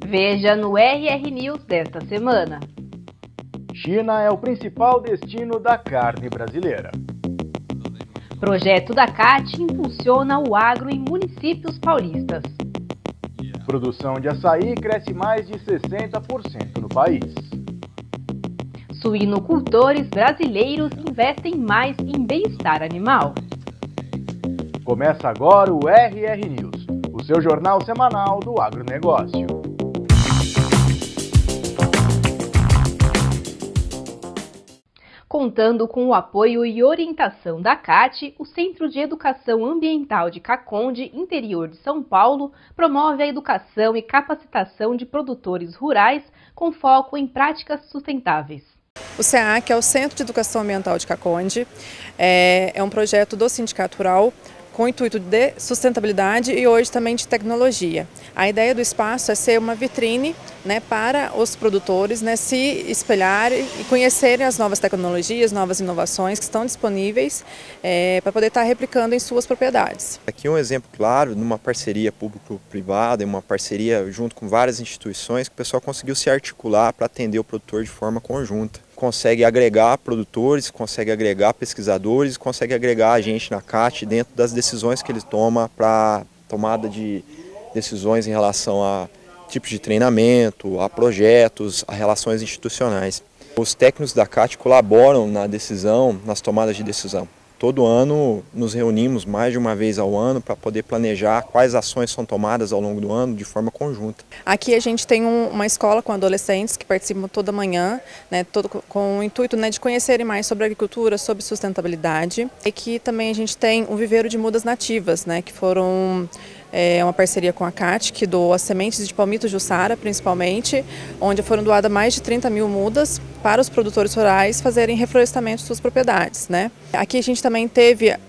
Veja no RR News desta semana. China é o principal destino da carne brasileira. Projeto da CAT impulsiona o agro em municípios paulistas. Produção de açaí cresce mais de 60% no país. Suinocultores brasileiros investem mais em bem-estar animal. Começa agora o RR News, o seu jornal semanal do agronegócio. Contando com o apoio e orientação da CAT, o Centro de Educação Ambiental de Caconde, interior de São Paulo, promove a educação e capacitação de produtores rurais com foco em práticas sustentáveis. O CEAC é o Centro de Educação Ambiental de Caconde, é um projeto do Sindicato Rural com o intuito de sustentabilidade e hoje também de tecnologia. A ideia do espaço é ser uma vitrine, para os produtores, se espelharem e conhecerem as novas tecnologias, novas inovações que estão disponíveis para poder estar replicando em suas propriedades. Aqui um exemplo claro de uma parceria público-privada, uma parceria junto com várias instituições que o pessoal conseguiu se articular para atender o produtor de forma conjunta. Consegue agregar produtores, consegue agregar pesquisadores, consegue agregar a gente na CAT dentro das decisões que ele toma para tomada de decisões em relação a tipos de treinamento, a projetos, a relações institucionais. Os técnicos da CAT colaboram na decisão, nas tomadas de decisão. Todo ano nos reunimos mais de uma vez ao ano para poder planejar quais ações são tomadas ao longo do ano de forma conjunta. Aqui a gente tem uma escola com adolescentes que participam toda manhã, com o intuito de conhecerem mais sobre agricultura, sobre sustentabilidade. E aqui também a gente tem um viveiro de mudas nativas, que foram uma parceria com a CAT, que doou as sementes de palmito jussara, principalmente, onde foram doadas mais de 30 mil mudas para os produtores rurais fazerem reflorestamento de suas propriedades. Aqui a gente também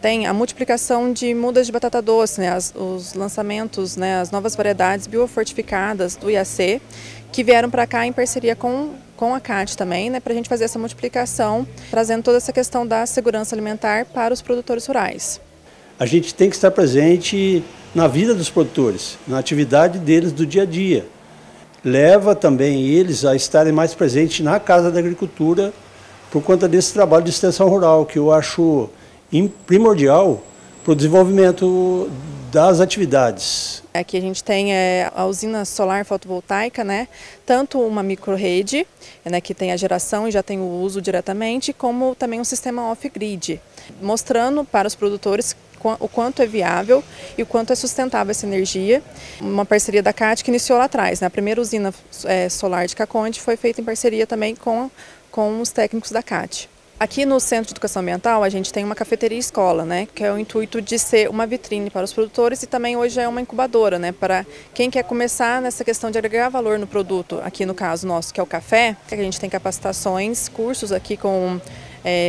tem a multiplicação de mudas de batata doce, os lançamentos, as novas variedades biofortificadas do IAC, que vieram para cá em parceria com a CAT também, para a gente fazer essa multiplicação, trazendo toda essa questão da segurança alimentar para os produtores rurais. A gente tem que estar presente na vida dos produtores, na atividade deles do dia a dia. Leva também eles a estarem mais presentes na Casa da Agricultura por conta desse trabalho de extensão rural, que eu acho primordial para o desenvolvimento das atividades. Aqui a gente tem a usina solar fotovoltaica, tanto uma microrrede, que tem a geração e já tem o uso diretamente, como também um sistema off-grid, mostrando para os produtores o quanto é viável e o quanto é sustentável essa energia. Uma parceria da CAT que iniciou lá atrás. A primeira usina solar de Caconde foi feita em parceria também com os técnicos da CAT. Aqui no Centro de Educação Ambiental a gente tem uma cafeteria escola, que é o intuito de ser uma vitrine para os produtores e também hoje é uma incubadora, para quem quer começar nessa questão de agregar valor no produto. Aqui no caso nosso, que é o café, a gente tem capacitações, cursos aqui com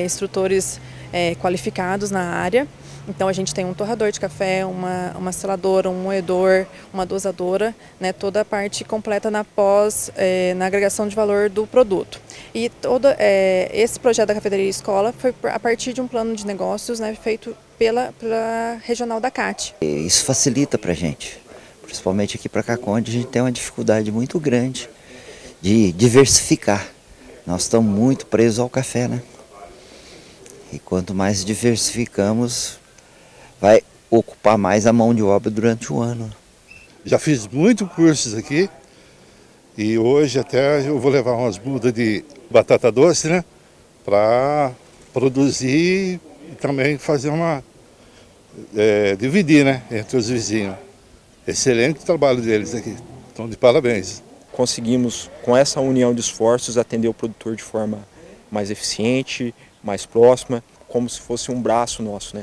instrutores qualificados na área. Então a gente tem um torrador de café, uma seladora, um moedor, uma dosadora, toda a parte completa na agregação de valor do produto. E todo esse projeto da cafeteria escola foi a partir de um plano de negócios feito pela regional da CAT. Isso facilita para a gente, principalmente aqui para Caconde, a gente tem uma dificuldade muito grande de diversificar. Nós estamos muito presos ao café, E quanto mais diversificamos, vai ocupar mais a mão de obra durante o ano. Já fiz muitos cursos aqui e hoje até eu vou levar umas mudas de batata doce, para produzir e também fazer dividir, entre os vizinhos. Excelente o trabalho deles aqui, estão de parabéns. Conseguimos, com essa união de esforços, atender o produtor de forma mais eficiente, mais próxima, como se fosse um braço nosso,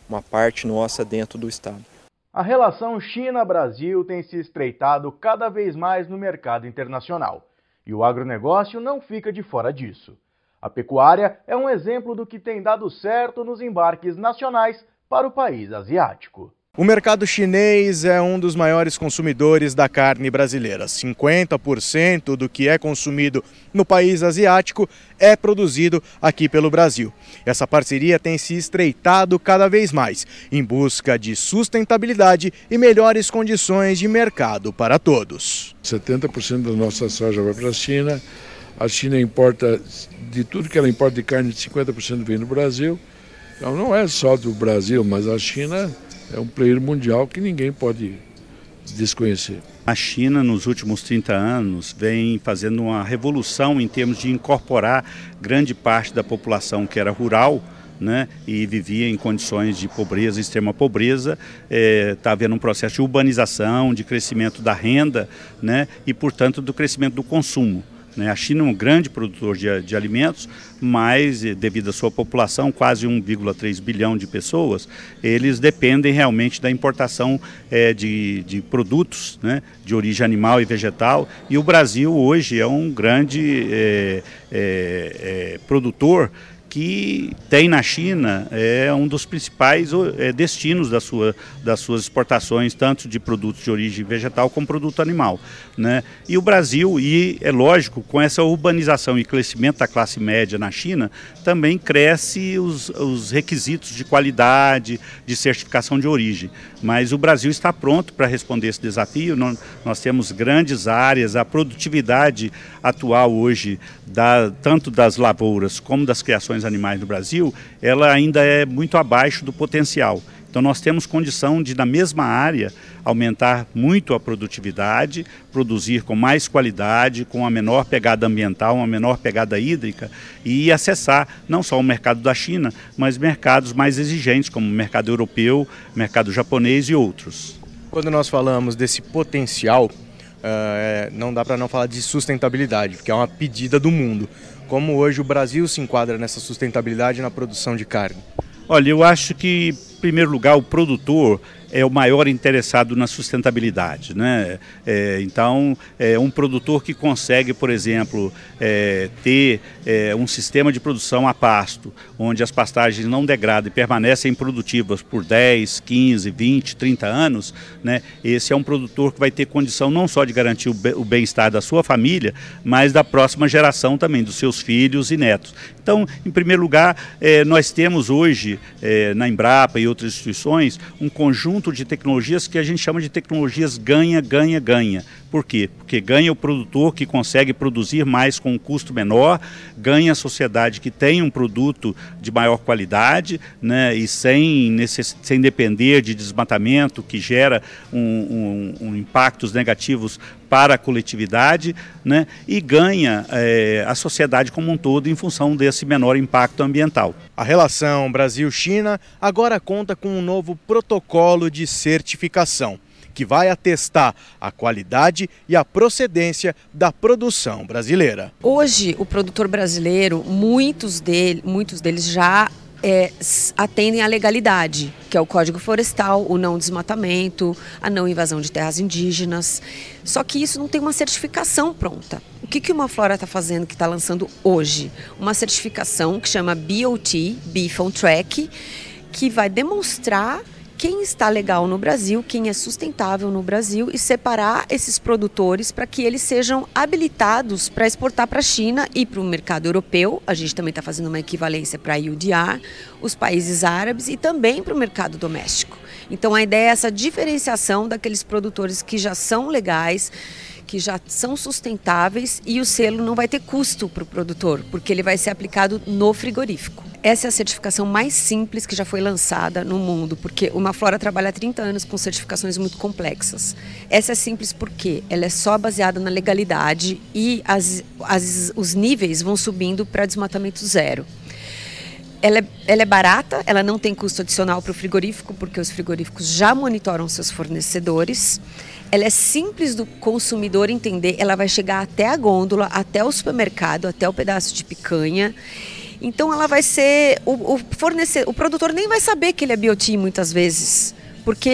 uma parte nossa dentro do Estado. A relação China-Brasil tem se estreitado cada vez mais no mercado internacional. E o agronegócio não fica de fora disso. A pecuária é um exemplo do que tem dado certo nos embarques nacionais para o país asiático. O mercado chinês é um dos maiores consumidores da carne brasileira. 50% do que é consumido no país asiático é produzido aqui pelo Brasil. Essa parceria tem se estreitado cada vez mais, em busca de sustentabilidade e melhores condições de mercado para todos. 70% da nossa soja vai para a China. A China importa, de tudo que ela importa de carne, 50% vem do Brasil. Então não é só do Brasil, mas a China é um player mundial que ninguém pode desconhecer. A China, nos últimos 30 anos, vem fazendo uma revolução em termos de incorporar grande parte da população que era rural, né, e vivia em condições de pobreza, extrema pobreza. Está havendo um processo de urbanização, de crescimento da renda, né, e, portanto, do crescimento do consumo. A China é um grande produtor de alimentos, mas devido à sua população, quase 1,3 bilhão de pessoas, eles dependem realmente da importação de produtos, né, de origem animal e vegetal. E o Brasil hoje é um grande produtor que tem na China um dos principais destinos das suas exportações, tanto de produtos de origem vegetal como produto animal, né? E o Brasil, e é lógico, com essa urbanização e crescimento da classe média na China, também cresce os requisitos de qualidade, de certificação de origem. Mas o Brasil está pronto para responder esse desafio. Nós temos grandes áreas, a produtividade atual hoje, tanto das lavouras como das criações animais no Brasil, ela ainda é muito abaixo do potencial. Então nós temos condição de, na mesma área, aumentar muito a produtividade, produzir com mais qualidade, com uma menor pegada ambiental, uma menor pegada hídrica e acessar não só o mercado da China, mas mercados mais exigentes, como o mercado europeu, mercado japonês e outros. Quando nós falamos desse potencial, não dá para não falar de sustentabilidade, porque é uma pedida do mundo. Como hoje o Brasil se enquadra nessa sustentabilidade na produção de carne? Olha, eu acho que, em primeiro lugar, o produtor é o maior interessado na sustentabilidade, né? Então, um produtor que consegue, por exemplo, ter um sistema de produção a pasto, onde as pastagens não degradam e permanecem produtivas por 10, 15, 20, 30 anos, né? Esse é um produtor que vai ter condição não só de garantir o bem-estar da sua família, mas da próxima geração também, dos seus filhos e netos. Então, em primeiro lugar, nós temos hoje, na Embrapa e outras instituições, um conjunto de tecnologias que a gente chama de tecnologias ganha, ganha, ganha. Por quê? Porque ganha o produtor que consegue produzir mais com um custo menor, ganha a sociedade que tem um produto de maior qualidade, né, e sem depender de desmatamento que gera impactos negativos para a coletividade, né, e ganha a sociedade como um todo em função desse menor impacto ambiental. A relação Brasil-China agora conta com um novo protocolo de certificação, que vai atestar a qualidade e a procedência da produção brasileira. Hoje, o produtor brasileiro, muitos deles já atendem à legalidade, que é o Código Florestal, o não desmatamento, a não invasão de terras indígenas. Só que isso não tem uma certificação pronta. O que uma Flora está fazendo, que está lançando hoje? Uma certificação que chama BOT, Beef on Track, que vai demonstrar quem está legal no Brasil, quem é sustentável no Brasil e separar esses produtores para que eles sejam habilitados para exportar para a China e para o mercado europeu. A gente também está fazendo uma equivalência para a UDR, os países árabes e também para o mercado doméstico. Então a ideia é essa diferenciação daqueles produtores que já são legais, que já são sustentáveis, e o selo não vai ter custo para o produtor, porque ele vai ser aplicado no frigorífico. Essa é a certificação mais simples que já foi lançada no mundo, porque uma Flora trabalha há 30 anos com certificações muito complexas. Essa é simples porque ela é só baseada na legalidade e os níveis vão subindo para desmatamento zero. Ela é barata, ela não tem custo adicional para o frigorífico, porque os frigoríficos já monitoram seus fornecedores. Ela é simples do consumidor entender, ela vai chegar até a gôndola, até o supermercado, até o pedaço de picanha. Então ela vai ser, o produtor nem vai saber que ele é BOT muitas vezes, porque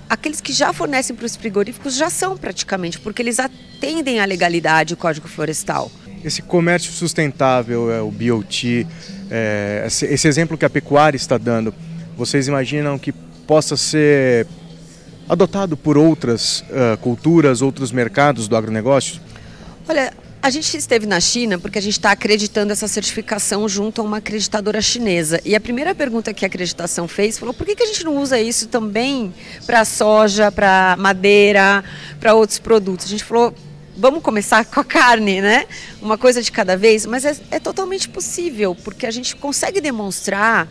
aqueles que já fornecem para os frigoríficos já são praticamente, porque eles atendem à legalidade, o Código Florestal. Esse comércio sustentável, o BOT, esse exemplo que a pecuária está dando, vocês imaginam que possa ser adotado por outras culturas, outros mercados do agronegócio? Olha, a gente esteve na China porque a gente está acreditando essa certificação junto a uma acreditadora chinesa. E a primeira pergunta que a acreditação fez falou: por que a gente não usa isso também para soja, para madeira, para outros produtos? A gente falou: vamos começar com a carne, né? Uma coisa de cada vez, mas é totalmente possível, porque a gente consegue demonstrar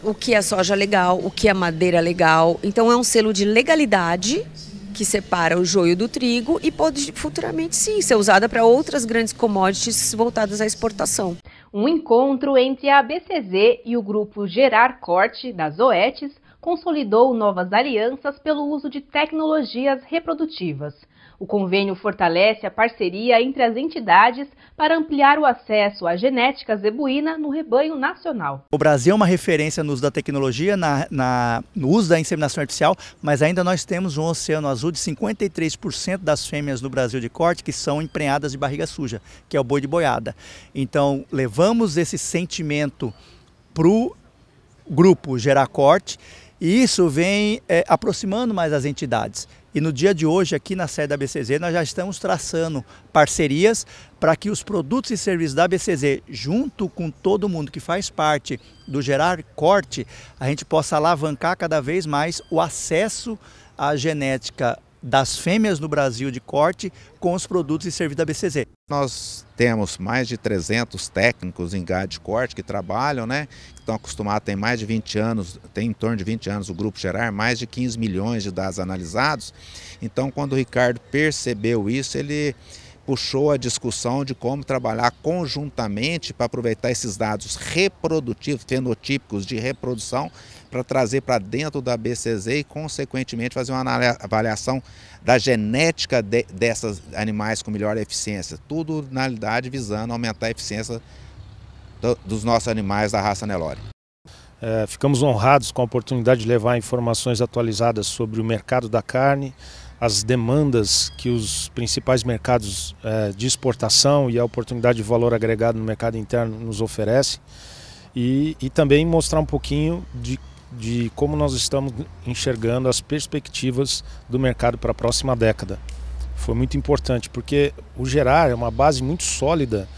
o que é soja legal, o que é madeira legal. Então é um selo de legalidade que separa o joio do trigo e pode futuramente sim ser usada para outras grandes commodities voltadas à exportação. Um encontro entre a ABCZ e o grupo Gerar Corte, das Oetes, consolidou novas alianças pelo uso de tecnologias reprodutivas. O convênio fortalece a parceria entre as entidades para ampliar o acesso à genética zebuína no rebanho nacional. O Brasil é uma referência no uso da tecnologia, no uso da inseminação artificial, mas ainda nós temos um oceano azul de 53% das fêmeas no Brasil de corte que são emprenhadas de barriga suja, que é o boi de boiada. Então, levamos esse sentimento para o grupo Gerar Corte e isso vem aproximando mais as entidades. E no dia de hoje, aqui na sede da ABCZ, nós já estamos traçando parcerias para que os produtos e serviços da ABCZ, junto com todo mundo que faz parte do Gerar Corte, a gente possa alavancar cada vez mais o acesso à genética das fêmeas no Brasil de corte com os produtos e serviços da ABCZ. Nós temos mais de 300 técnicos em gado de corte que trabalham, né? Estão acostumados, tem mais de 20 anos, tem em torno de 20 anos o Grupo Gerar, mais de 15 milhões de dados analisados. Então, quando o Ricardo percebeu isso, ele puxou a discussão de como trabalhar conjuntamente para aproveitar esses dados reprodutivos, fenotípicos de reprodução, para trazer para dentro da ABCZ e, consequentemente, fazer uma avaliação da genética desses animais com melhor eficiência. Tudo, na realidade, visando aumentar a eficiência dos nossos animais da raça Nelore. Ficamos honrados com a oportunidade de levar informações atualizadas sobre o mercado da carne, as demandas que os principais mercados de exportação e a oportunidade de valor agregado no mercado interno nos oferecem e também mostrar um pouquinho de como nós estamos enxergando as perspectivas do mercado para a próxima década. Foi muito importante porque o Gerar é uma base muito sólida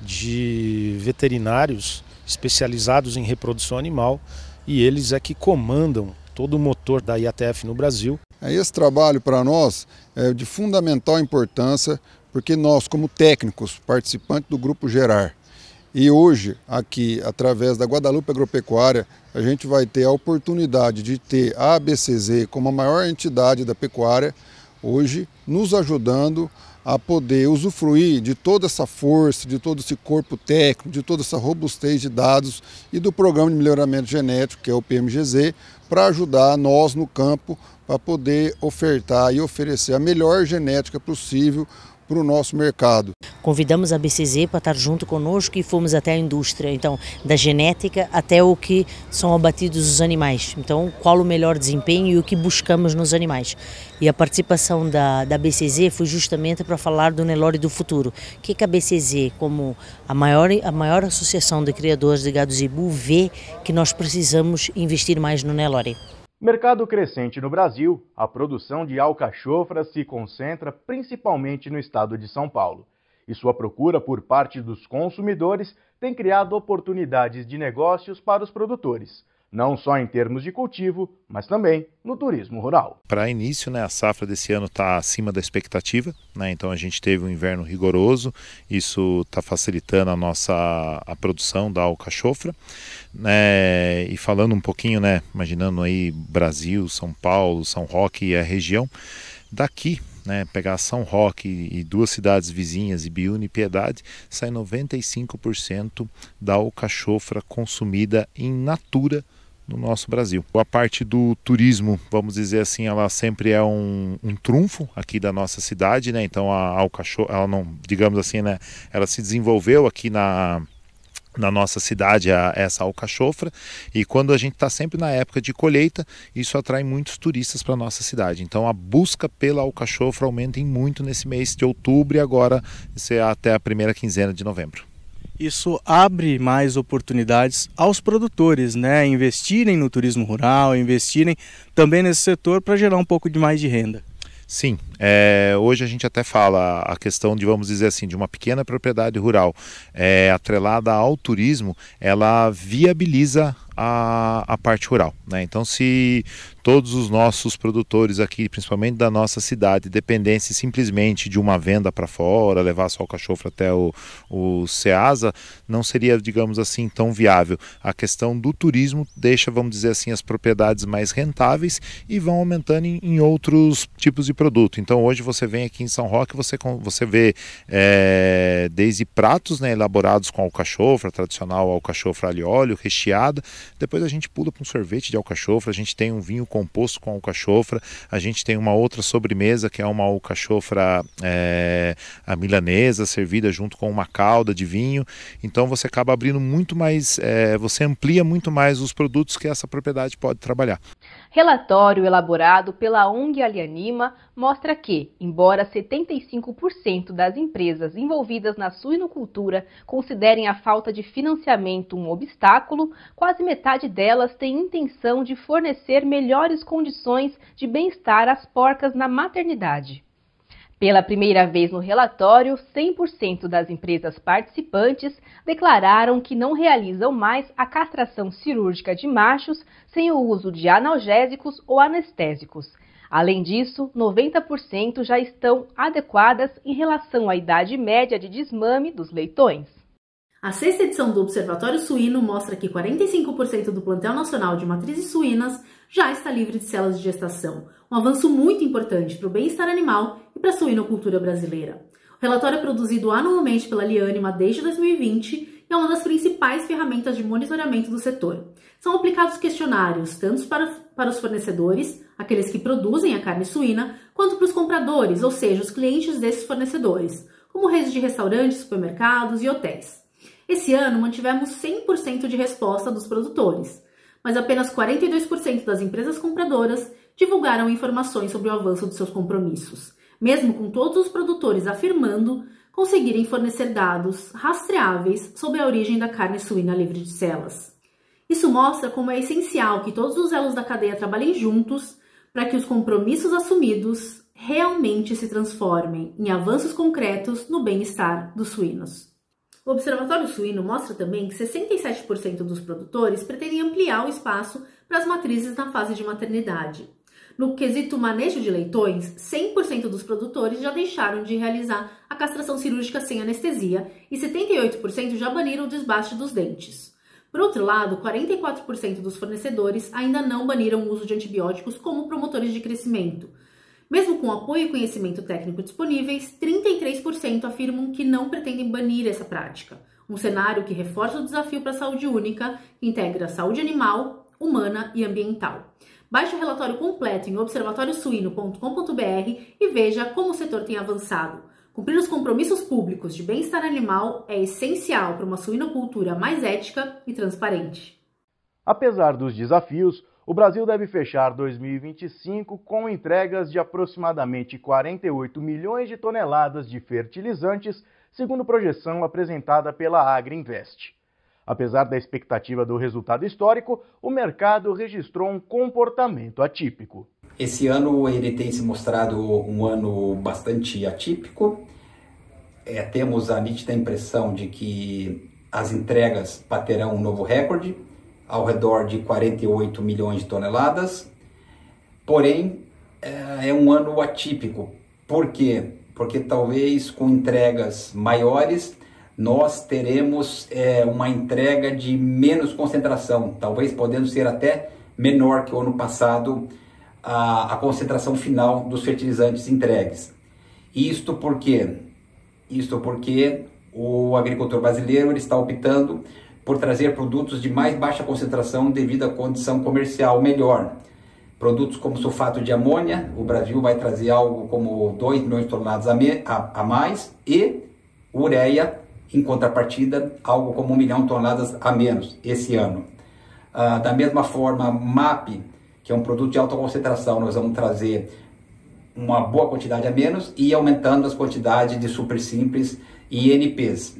de veterinários especializados em reprodução animal e eles é que comandam todo o motor da IATF no Brasil. Esse trabalho para nós é de fundamental importância porque nós, como técnicos, participantes do Grupo Gerar, e hoje aqui, através da Guadalupe Agropecuária, a gente vai ter a oportunidade de ter a ABCZ como a maior entidade da pecuária, hoje nos ajudando a poder usufruir de toda essa força, de todo esse corpo técnico, de toda essa robustez de dados e do Programa de Melhoramento Genético, que é o PMGZ, para ajudar nós no campo para poder ofertar e oferecer a melhor genética possível para o nosso mercado. Convidamos a ABCZ para estar junto conosco e fomos até a indústria, então, da genética até o que são abatidos os animais. Então, qual o melhor desempenho e o que buscamos nos animais. E a participação da ABCZ foi justamente para falar do Nelore do futuro. O que a ABCZ, como a maior associação de criadores de gado zebu, vê que nós precisamos investir mais no Nelore. Mercado crescente no Brasil, a produção de alcachofra se concentra principalmente no estado de São Paulo. E sua procura por parte dos consumidores tem criado oportunidades de negócios para os produtores, não só em termos de cultivo, mas também no turismo rural. Para início, a safra desse ano está acima da expectativa, então a gente teve um inverno rigoroso, isso está facilitando a produção da alcachofra. E falando um pouquinho, imaginando aí Brasil, São Paulo, São Roque e a região, daqui, pegar São Roque e duas cidades vizinhas, Ibiúna e Piedade, sai 95% da alcachofra consumida in natura no nosso Brasil. A parte do turismo, vamos dizer assim, ela sempre é um trunfo aqui da nossa cidade, então a alcachofra, ela não, digamos assim, ela se desenvolveu aqui na nossa cidade, essa alcachofra, e quando a gente está sempre na época de colheita, isso atrai muitos turistas para a nossa cidade. Então a busca pela alcachofra aumenta muito nesse mês de outubro e agora até a primeira quinzena de novembro. Isso abre mais oportunidades aos produtores, né? Investirem no turismo rural, investirem também nesse setor para gerar um pouco de mais de renda. Sim, hoje a gente até fala a questão de, vamos dizer assim, de uma pequena propriedade rural atrelada ao turismo, ela viabiliza a parte rural, né? Então, se todos os nossos produtores aqui, principalmente da nossa cidade, dependessem simplesmente de uma venda para fora, levar só o alcachofra até o Ceasa, não seria, digamos assim, tão viável. A questão do turismo deixa, vamos dizer assim, as propriedades mais rentáveis e vão aumentando em outros tipos de produto. Então, hoje você vem aqui em São Roque, você vê desde pratos, né, elaborados com alcachofra, tradicional alcachofra alho e óleo, recheada. Depois a gente pula para um sorvete de alcachofra, a gente tem um vinho composto com alcachofra, a gente tem uma outra sobremesa que é uma alcachofra a milanesa, servida junto com uma calda de vinho. Então você acaba abrindo muito mais, você amplia muito mais os produtos que essa propriedade pode trabalhar. Relatório elaborado pela ONG Alianima mostra que, embora 75% das empresas envolvidas na suinocultura considerem a falta de financiamento um obstáculo, quase metade delas tem intenção de fornecer melhores condições de bem-estar às porcas na maternidade. Pela primeira vez no relatório, 100% das empresas participantes declararam que não realizam mais a castração cirúrgica de machos sem o uso de analgésicos ou anestésicos. Além disso, 90% já estão adequadas em relação à idade média de desmame dos leitões. A 6ª edição do Observatório Suíno mostra que 45% do plantel nacional de matrizes suínas já está livre de células de gestação, um avanço muito importante para o bem-estar animal e para a suinocultura brasileira. O relatório é produzido anualmente pela Alianima desde 2020 e é uma das principais ferramentas de monitoramento do setor. São aplicados questionários tanto para os fornecedores, aqueles que produzem a carne suína, quanto para os compradores, ou seja, os clientes desses fornecedores, como redes de restaurantes, supermercados e hotéis. Esse ano mantivemos 100% de resposta dos produtores, mas apenas 42% das empresas compradoras divulgaram informações sobre o avanço dos seus compromissos, mesmo com todos os produtores afirmando conseguirem fornecer dados rastreáveis sobre a origem da carne suína livre de células. Isso mostra como é essencial que todos os elos da cadeia trabalhem juntos para que os compromissos assumidos realmente se transformem em avanços concretos no bem-estar dos suínos. O Observatório Suíno mostra também que 67% dos produtores pretendem ampliar o espaço para as matrizes na fase de maternidade. No quesito manejo de leitões, 100% dos produtores já deixaram de realizar a castração cirúrgica sem anestesia e 78% já baniram o desbaste dos dentes. Por outro lado, 44% dos fornecedores ainda não baniram o uso de antibióticos como promotores de crescimento. Mesmo com apoio e conhecimento técnico disponíveis, 33% afirmam que não pretendem banir essa prática. Um cenário que reforça o desafio para a saúde única, que integra a saúde animal, humana e ambiental. Baixe o relatório completo em observatoriosuino.com.br e veja como o setor tem avançado. Cumprir os compromissos públicos de bem-estar animal é essencial para uma suinocultura mais ética e transparente. Apesar dos desafios, o Brasil deve fechar 2025 com entregas de aproximadamente 48 milhões de toneladas de fertilizantes, segundo projeção apresentada pela Agriinvest. Apesar da expectativa do resultado histórico, o mercado registrou um comportamento atípico. Esse ano ele tem se mostrado um ano bastante atípico. Temos a nítida impressão de que as entregas baterão um novo recorde, ao redor de 48 milhões de toneladas. Porém, é um ano atípico. Por quê? Porque talvez com entregas maiores nós teremos uma entrega de menos concentração, talvez podendo ser até menor que o ano passado a concentração final dos fertilizantes entregues. Isto por quê? Isto porque o agricultor brasileiro ele está optando por trazer produtos de mais baixa concentração devido à condição comercial melhor. Produtos como sulfato de amônia, o Brasil vai trazer algo como 2 milhões de toneladas a mais, e ureia, em contrapartida, algo como 1 milhão de toneladas a menos esse ano. Da mesma forma, MAP, que é um produto de alta concentração, nós vamos trazer uma boa quantidade a menos e aumentando as quantidades de super simples e NPs.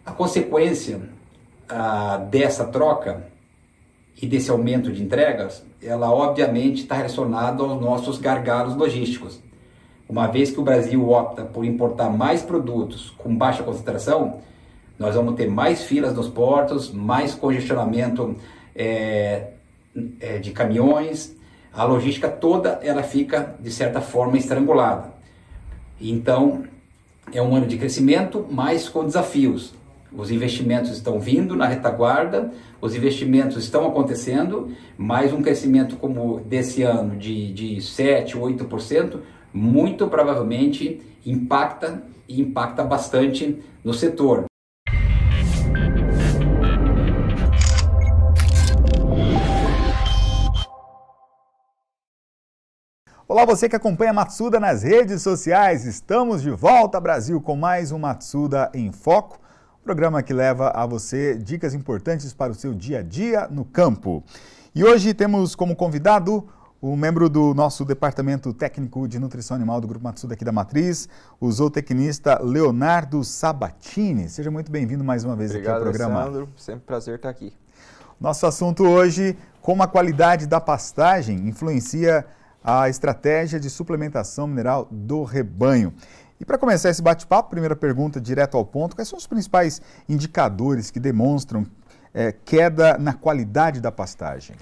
A consequência dessa troca e desse aumento de entregas, ela obviamente está relacionada aos nossos gargalos logísticos. Uma vez que o Brasil opta por importar mais produtos com baixa concentração, nós vamos ter mais filas nos portos, mais congestionamento de caminhões, a logística toda ela fica, de certa forma, estrangulada. Então, é um ano de crescimento, mas com desafios. Os investimentos estão vindo na retaguarda, os investimentos estão acontecendo, mas um crescimento como desse ano de 7%, 8%, muito provavelmente impacta bastante no setor. Olá, você que acompanha a Matsuda nas redes sociais. Estamos de volta, Brasil, com mais um Matsuda em Foco, programa que leva a você dicas importantes para o seu dia a dia no campo. E hoje temos como convidado o membro do nosso Departamento Técnico de Nutrição Animal do Grupo Matsuda aqui da Matriz, o zootecnista Leonardo Sabatini. Seja muito bem-vindo mais uma vez. Obrigado, aqui ao programa. Alessandro. Sempre um prazer estar aqui. Nosso assunto hoje, como a qualidade da pastagem influencia a estratégia de suplementação mineral do rebanho. E para começar esse bate-papo, primeira pergunta, direto ao ponto, quais são os principais indicadores que demonstram queda na qualidade da pastagem?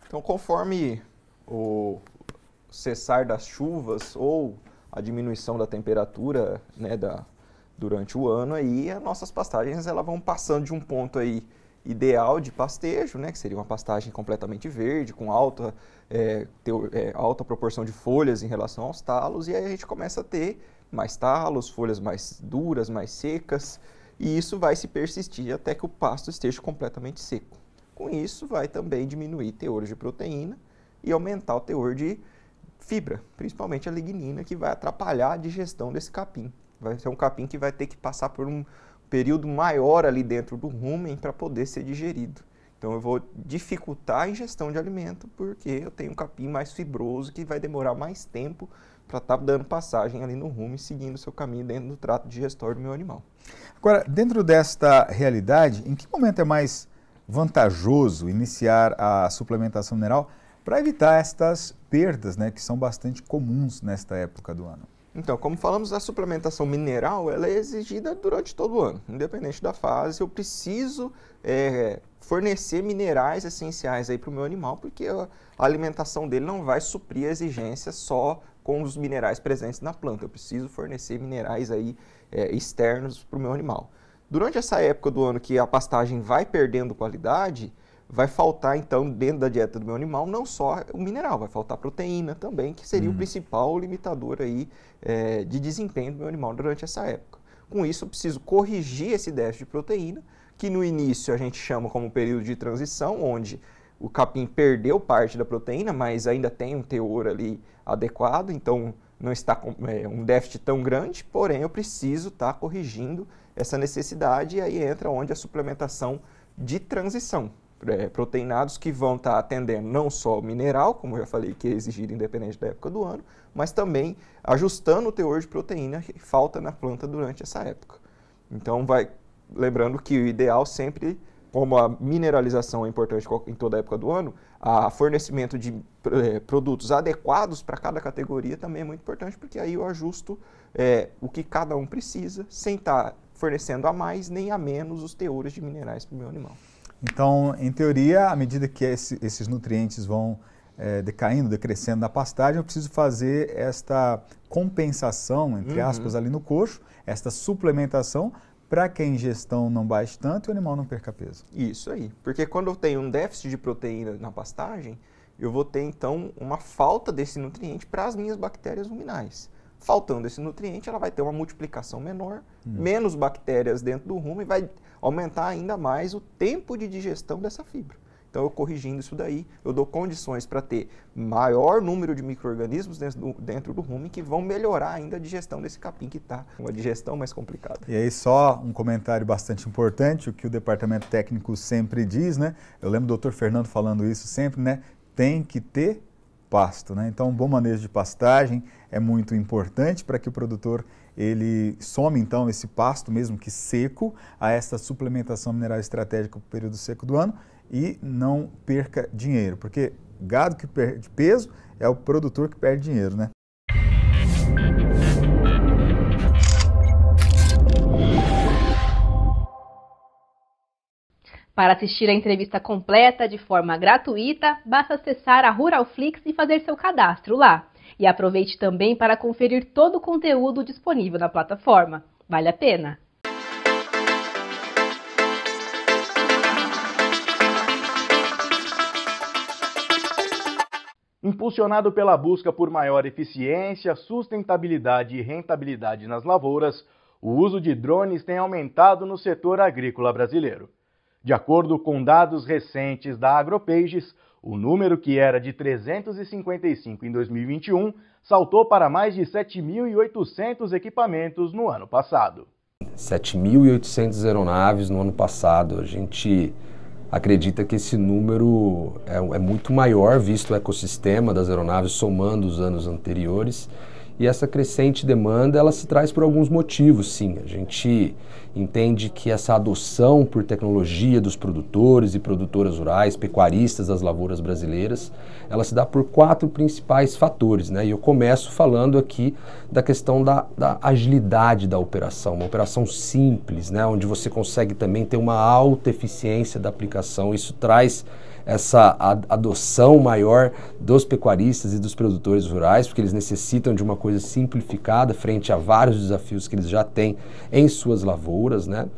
Então, conforme o cessar das chuvas ou a diminuição da temperatura, né, durante o ano, aí as nossas pastagens elas vão passando de um ponto aí ideal de pastejo, né, que seria uma pastagem completamente verde, com alta proporção de folhas em relação aos talos, e aí a gente começa a ter mais talos, folhas mais duras, mais secas, e isso vai se persistir até que o pasto esteja completamente seco. Com isso, vai também diminuir teores de proteína e aumentar o teor de fibra, principalmente a lignina, que vai atrapalhar a digestão desse capim. Vai ser um capim que vai ter que passar por um período maior ali dentro do rumen para poder ser digerido. Então eu vou dificultar a ingestão de alimento porque eu tenho um capim mais fibroso que vai demorar mais tempo para estar dando passagem ali no rumen, seguindo o seu caminho dentro do trato digestório do meu animal. Agora, dentro desta realidade, em que momento é mais vantajoso iniciar a suplementação mineral para evitar estas perdas, né, que são bastante comuns nesta época do ano? Então, como falamos, a suplementação mineral ela é exigida durante todo o ano. Independente da fase, eu preciso fornecer minerais essenciais para o meu animal, porque a alimentação dele não vai suprir a exigência só com os minerais presentes na planta. Eu preciso fornecer minerais externos para o meu animal. Durante essa época do ano que a pastagem vai perdendo qualidade, vai faltar, então, dentro da dieta do meu animal, não só o mineral, vai faltar proteína também, que seria o principal limitador aí, de desempenho do meu animal durante essa época. Com isso, eu preciso corrigir esse déficit de proteína, que no início a gente chama como período de transição, onde o capim perdeu parte da proteína, mas ainda tem um teor ali adequado, então não está com um déficit tão grande, porém eu preciso estar corrigindo essa necessidade, e aí entra onde a suplementação de transição. Proteinados que vão estar atendendo não só o mineral, como eu já falei, que é exigido independente da época do ano, mas também ajustando o teor de proteína que falta na planta durante essa época. Então, lembrando que o ideal sempre, como a mineralização é importante em toda a época do ano, o fornecimento de produtos adequados para cada categoria também é muito importante, porque aí eu ajusto o que cada um precisa, sem estar fornecendo a mais nem a menos os teores de minerais para o meu animal. Então, em teoria, à medida que esses nutrientes vão decrescendo na pastagem, eu preciso fazer esta compensação, entre aspas, ali no coxo, esta suplementação, para que a ingestão não baixe tanto e o animal não perca peso. Isso aí, porque quando eu tenho um déficit de proteína na pastagem, eu vou ter, então, uma falta desse nutriente para as minhas bactérias ruminais. Faltando esse nutriente, ela vai ter uma multiplicação menor, menos bactérias dentro do rumen e vai aumentar ainda mais o tempo de digestão dessa fibra. Então, eu corrigindo isso daí, eu dou condições para ter maior número de micro-organismos dentro do rumen que vão melhorar ainda a digestão desse capim que está com uma digestão mais complicada. E aí só um comentário bastante importante, o que o departamento técnico sempre diz, né? Eu lembro do Dr. Fernando falando isso sempre, né? Tem que ter pasto, né? Então, um bom manejo de pastagem é muito importante para que o produtor ele some então esse pasto, mesmo que seco, a essa suplementação mineral estratégica para o período seco do ano e não perca dinheiro, porque gado que perde peso é o produtor que perde dinheiro, né? Para assistir a entrevista completa de forma gratuita, basta acessar a Ruralflix e fazer seu cadastro lá. E aproveite também para conferir todo o conteúdo disponível na plataforma. Vale a pena! Impulsionado pela busca por maior eficiência, sustentabilidade e rentabilidade nas lavouras, o uso de drones tem aumentado no setor agrícola brasileiro. De acordo com dados recentes da AgroPages, o número que era de 355 em 2021 saltou para mais de 7.800 equipamentos no ano passado. 7.800 aeronaves no ano passado. A gente acredita que esse número é muito maior, visto o ecossistema das aeronaves somando os anos anteriores. E essa crescente demanda, ela se traz por alguns motivos, sim. A gente entende que essa adoção por tecnologia dos produtores e produtoras rurais, pecuaristas das lavouras brasileiras, ela se dá por 4 principais fatores, né? E eu começo falando aqui da questão da agilidade da operação, uma operação simples, né? Onde você consegue também ter uma alta eficiência da aplicação. Isso traz essa adoção maior dos pecuaristas e dos produtores rurais, porque eles necessitam de uma coisa simplificada frente a vários desafios que eles já têm em suas lavouras, né?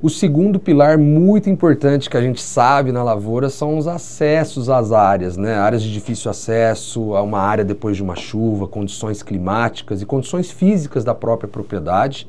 O segundo pilar muito importante que a gente sabe na lavoura são os acessos às áreas, né? Áreas de difícil acesso a uma área depois de uma chuva, condições climáticas e condições físicas da própria propriedade,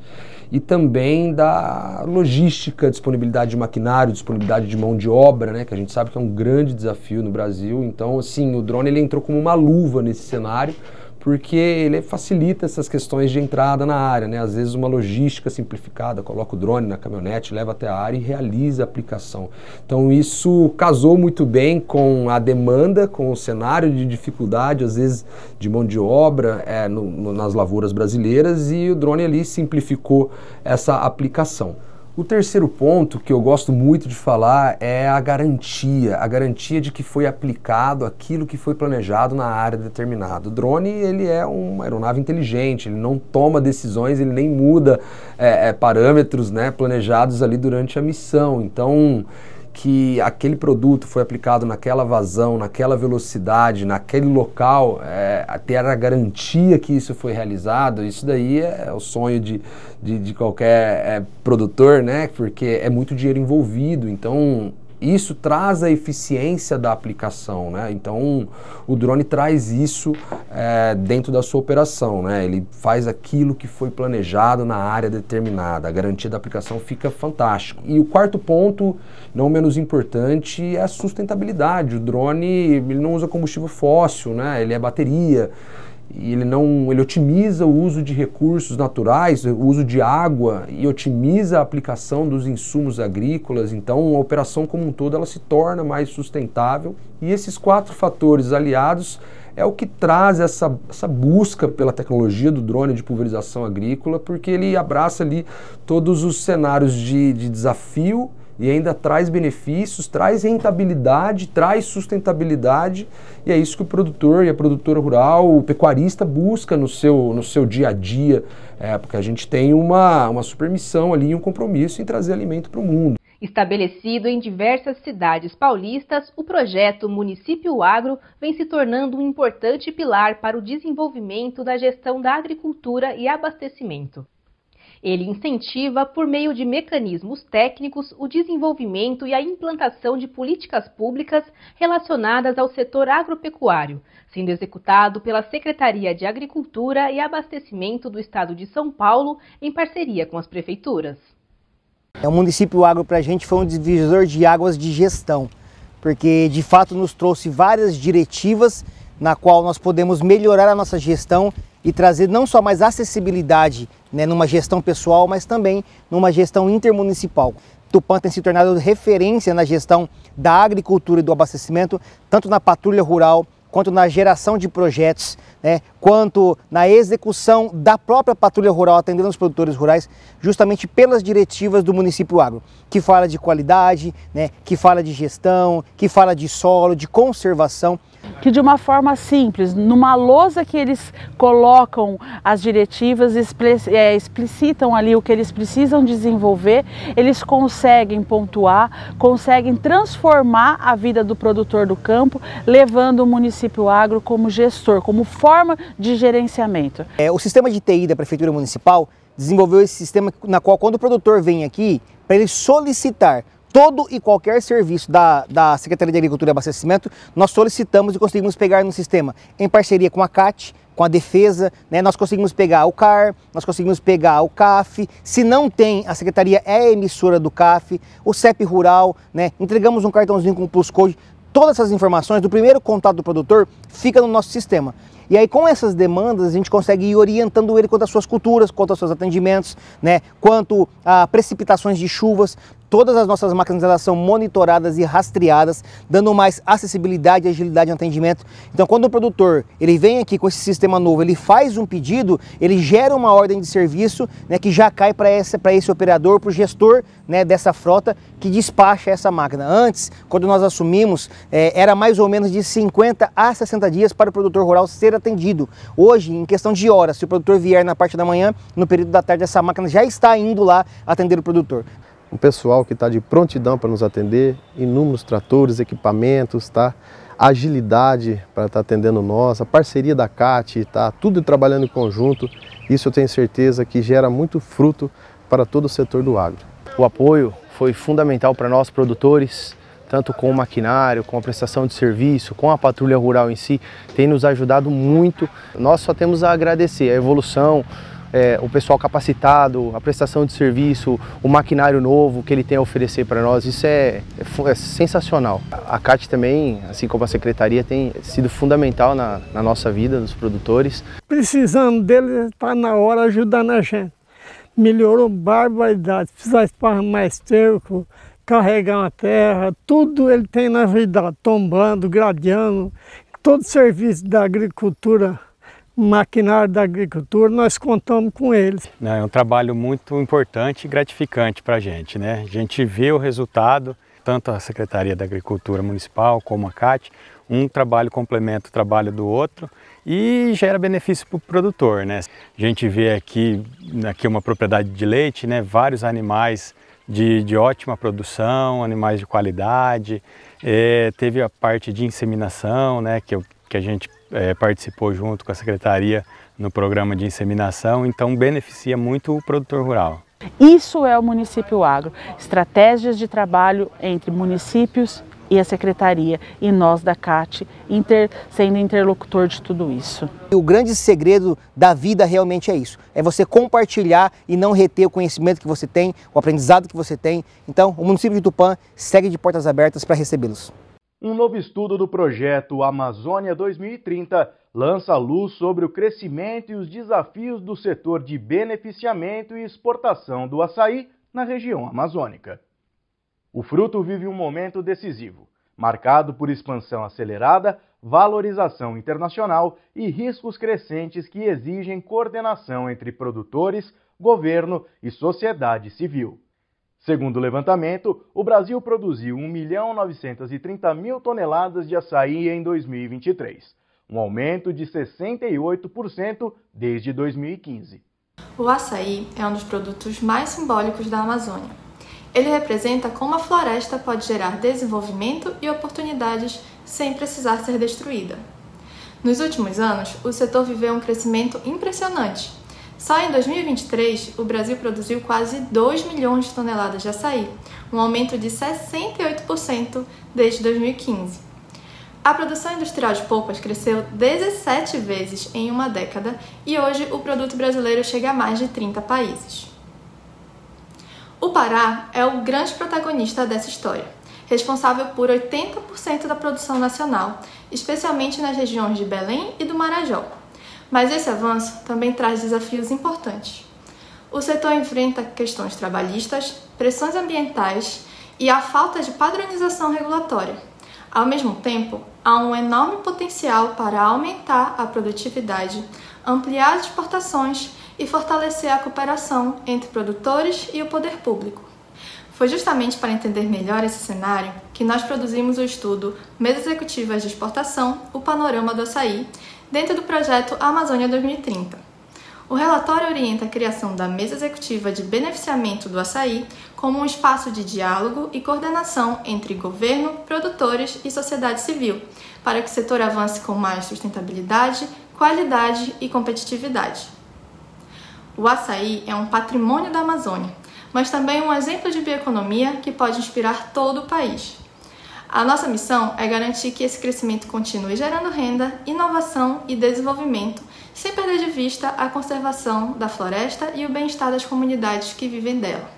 e também da logística, disponibilidade de maquinário, disponibilidade de mão de obra, né, que a gente sabe que é um grande desafio no Brasil. Então, assim, o drone ele entrou como uma luva nesse cenário, porque ele facilita essas questões de entrada na área, né? Às vezes uma logística simplificada, coloca o drone na caminhonete, leva até a área e realiza a aplicação. Então isso casou muito bem com a demanda, com o cenário de dificuldade, às vezes de mão de obra nas lavouras brasileiras, e o drone ali simplificou essa aplicação. O terceiro ponto que eu gosto muito de falar é a garantia de que foi aplicado aquilo que foi planejado na área determinada. O drone ele é uma aeronave inteligente, ele não toma decisões, ele nem muda parâmetros, né, planejados ali durante a missão. Então, que aquele produto foi aplicado naquela vazão, naquela velocidade, naquele local, ter a garantia que isso foi realizado, isso daí é o sonho de qualquer produtor, né? Porque é muito dinheiro envolvido, então isso traz a eficiência da aplicação, né? Então o drone traz isso dentro da sua operação, né? Ele faz aquilo que foi planejado na área determinada, a garantia da aplicação fica fantástica. E o quarto ponto, não menos importante, é a sustentabilidade. O drone ele não usa combustível fóssil, né? Ele é bateria. E ele otimiza o uso de recursos naturais, o uso de água, e otimiza a aplicação dos insumos agrícolas. Então a operação como um todo ela se torna mais sustentável, e esses 4 fatores aliados é o que traz essa busca pela tecnologia do drone de pulverização agrícola, porque ele abraça ali todos os cenários de desafio e ainda traz benefícios, traz rentabilidade, traz sustentabilidade, e é isso que o produtor e a produtora rural, o pecuarista busca no seu dia a dia, porque a gente tem uma super missão ali, um compromisso em trazer alimento para o mundo. Estabelecido em diversas cidades paulistas, o projeto Município Agro vem se tornando um importante pilar para o desenvolvimento da gestão da agricultura e abastecimento. Ele incentiva, por meio de mecanismos técnicos, o desenvolvimento e a implantação de políticas públicas relacionadas ao setor agropecuário, sendo executado pela Secretaria de Agricultura e Abastecimento do Estado de São Paulo, em parceria com as prefeituras. O Município Agro para a gente foi um divisor de águas de gestão, porque de fato nos trouxe várias diretivas na qual nós podemos melhorar a nossa gestão e trazer não só mais acessibilidade, né, numa gestão pessoal, mas também numa gestão intermunicipal. Tupã tem se tornado referência na gestão da agricultura e do abastecimento, tanto na patrulha rural quanto na geração de projetos, né, quanto na execução da própria patrulha rural, atendendo os produtores rurais, justamente pelas diretivas do município agro, que fala de qualidade, né, que fala de gestão, que fala de solo, de conservação. Que de uma forma simples, numa lousa que eles colocam as diretivas, explicitam ali o que eles precisam desenvolver, eles conseguem pontuar, conseguem transformar a vida do produtor do campo, levando o município agro como gestor, como forma de gerenciamento. O sistema de TI da Prefeitura Municipal desenvolveu esse sistema na qual, quando o produtor vem aqui, para ele solicitar todo e qualquer serviço da Secretaria de Agricultura e Abastecimento, nós solicitamos e conseguimos pegar no sistema, em parceria com a CAT, com a Defesa, né? Nós conseguimos pegar o CAR, nós conseguimos pegar o CAF, se não tem, a Secretaria é a emissora do CAF, o CEP Rural, né? Entregamos um cartãozinho com o Plus Code, todas essas informações do primeiro contato do produtor fica no nosso sistema. E aí, com essas demandas, a gente consegue ir orientando ele quanto às suas culturas, quanto aos seus atendimentos, né? Quanto a precipitações de chuvas. Todas as nossas máquinas elas são monitoradas e rastreadas, dando mais acessibilidade e agilidade no atendimento. Então, quando o produtor ele vem aqui com esse sistema novo, ele faz um pedido, ele gera uma ordem de serviço, né, que já cai para esse operador, para o gestor, né, dessa frota que despacha essa máquina. Antes, quando nós assumimos, era mais ou menos de 50 a 60 dias para o produtor rural ser atendido. Hoje, em questão de horas, se o produtor vier na parte da manhã, no período da tarde, essa máquina já está indo lá atender o produtor. Um pessoal que está de prontidão para nos atender, inúmeros tratores, equipamentos, tá? Agilidade para estar atendendo nós, a parceria da CAT, tá? Tudo trabalhando em conjunto. Isso eu tenho certeza que gera muito fruto para todo o setor do agro. O apoio foi fundamental para nós produtores, tanto com o maquinário, com a prestação de serviço, com a patrulha rural em si, tem nos ajudado muito. Nós só temos a agradecer a evolução, o pessoal capacitado, a prestação de serviço, o maquinário novo que ele tem a oferecer para nós, isso é sensacional. A CAT também, assim como a Secretaria, tem sido fundamental na nossa vida, dos produtores. Precisando dele, está na hora ajudando a gente. Melhorou barbaridade, precisa esparramar esterco, carregar uma terra, tudo ele tem na vida, tombando, gradeando, todo serviço da agricultura, maquinário da agricultura, nós contamos com eles. É um trabalho muito importante e gratificante para a gente, né? A gente vê o resultado, tanto a Secretaria da Agricultura Municipal como a CAT, um trabalho complementa o trabalho do outro e gera benefício para o produtor, né? A gente vê aqui uma propriedade de leite, né? Vários animais de ótima produção, animais de qualidade, teve a parte de inseminação, né? Que a gente participou junto com a Secretaria no programa de inseminação, então beneficia muito o produtor rural. Isso é o município agro, estratégias de trabalho entre municípios e a Secretaria e nós da CAT, sendo interlocutor de tudo isso. O grande segredo da vida realmente é isso, é você compartilhar e não reter o conhecimento que você tem, o aprendizado que você tem. Então, o município de Tupã segue de portas abertas para recebê-los. Um novo estudo do projeto Amazônia 2030 lança luz sobre o crescimento e os desafios do setor de beneficiamento e exportação do açaí na região amazônica. O fruto vive um momento decisivo, marcado por expansão acelerada, valorização internacional e riscos crescentes que exigem coordenação entre produtores, governo e sociedade civil. Segundo o levantamento, o Brasil produziu 1.930.000 toneladas de açaí em 2023, um aumento de 68% desde 2015. O açaí é um dos produtos mais simbólicos da Amazônia. Ele representa como a floresta pode gerar desenvolvimento e oportunidades sem precisar ser destruída. Nos últimos anos, o setor viveu um crescimento impressionante. Só em 2023, o Brasil produziu quase 2 milhões de toneladas de açaí, um aumento de 68% desde 2015. A produção industrial de polpas cresceu 17 vezes em uma década e hoje o produto brasileiro chega a mais de 30 países. O Pará é o grande protagonista dessa história, responsável por 80% da produção nacional, especialmente nas regiões de Belém e do Marajó. Mas esse avanço também traz desafios importantes. O setor enfrenta questões trabalhistas, pressões ambientais e a falta de padronização regulatória, Ao mesmo tempo, há um enorme potencial para aumentar a produtividade, ampliar as exportações e fortalecer a cooperação entre produtores e o poder público. Foi justamente para entender melhor esse cenário que nós produzimos o estudo Mesas Executivas de Exportação, o Panorama do Açaí, dentro do projeto Amazônia 2030. O relatório orienta a criação da Mesa Executiva de Beneficiamento do Açaí como um espaço de diálogo e coordenação entre governo, produtores e sociedade civil, para que o setor avance com mais sustentabilidade, qualidade e competitividade. O açaí é um patrimônio da Amazônia, mas também um exemplo de bioeconomia que pode inspirar todo o país. A nossa missão é garantir que esse crescimento continue gerando renda, inovação e desenvolvimento, sem perder de vista a conservação da floresta e o bem-estar das comunidades que vivem dela.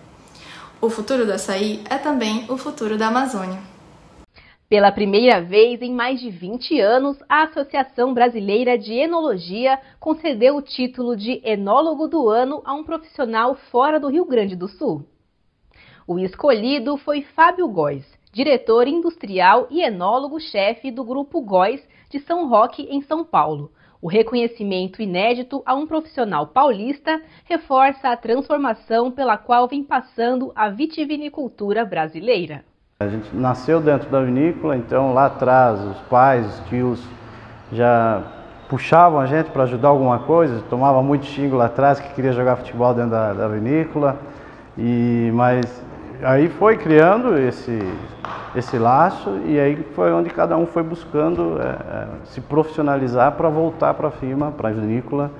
O futuro do açaí é também o futuro da Amazônia. Pela primeira vez em mais de 20 anos, a Associação Brasileira de Enologia concedeu o título de Enólogo do Ano a um profissional fora do Rio Grande do Sul. O escolhido foi Fábio Góes, diretor industrial e enólogo-chefe do Grupo Góes de São Roque, em São Paulo. O reconhecimento inédito a um profissional paulista reforça a transformação pela qual vem passando a vitivinicultura brasileira. A gente nasceu dentro da vinícola, então lá atrás os pais, os tios já puxavam a gente para ajudar alguma coisa, tomava muito xingo lá atrás que queria jogar futebol dentro da vinícola, mas aí foi criando esse laço e aí foi onde cada um foi buscando se profissionalizar para voltar para a firma, para a vinícola,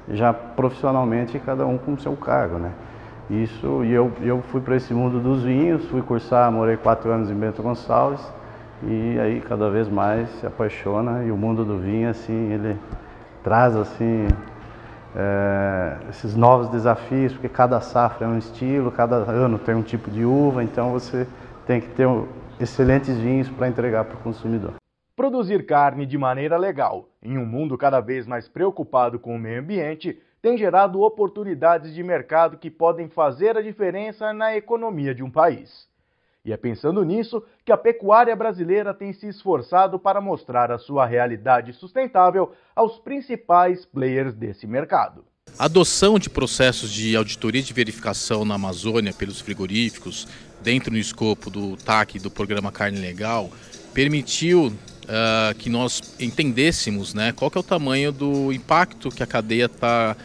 já profissionalmente, cada um com o seu cargo, né? Isso, e eu fui para esse mundo dos vinhos, fui cursar, morei 4 anos em Bento Gonçalves e aí cada vez mais se apaixona, e o mundo do vinho, assim, ele traz, assim, esses novos desafios, porque cada safra é um estilo, cada ano tem um tipo de uva, então você tem que ter excelentes vinhos para entregar para o consumidor. Produzir carne de maneira legal, em um mundo cada vez mais preocupado com o meio ambiente, tem gerado oportunidades de mercado que podem fazer a diferença na economia de um país. E é pensando nisso que a pecuária brasileira tem se esforçado para mostrar a sua realidade sustentável aos principais players desse mercado. A adoção de processos de auditoria e de verificação na Amazônia pelos frigoríficos, dentro do escopo do TAC, do Programa Carne Legal, permitiu que nós entendêssemos, né, qual que é o tamanho do impacto que a cadeia está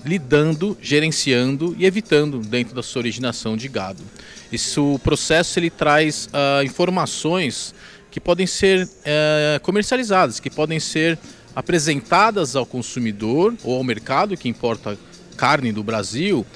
lidando, gerenciando e evitando dentro da sua originação de gado. Esse processo ele traz informações que podem ser comercializadas, que podem ser apresentadas ao consumidor ou ao mercado que importa carne do Brasil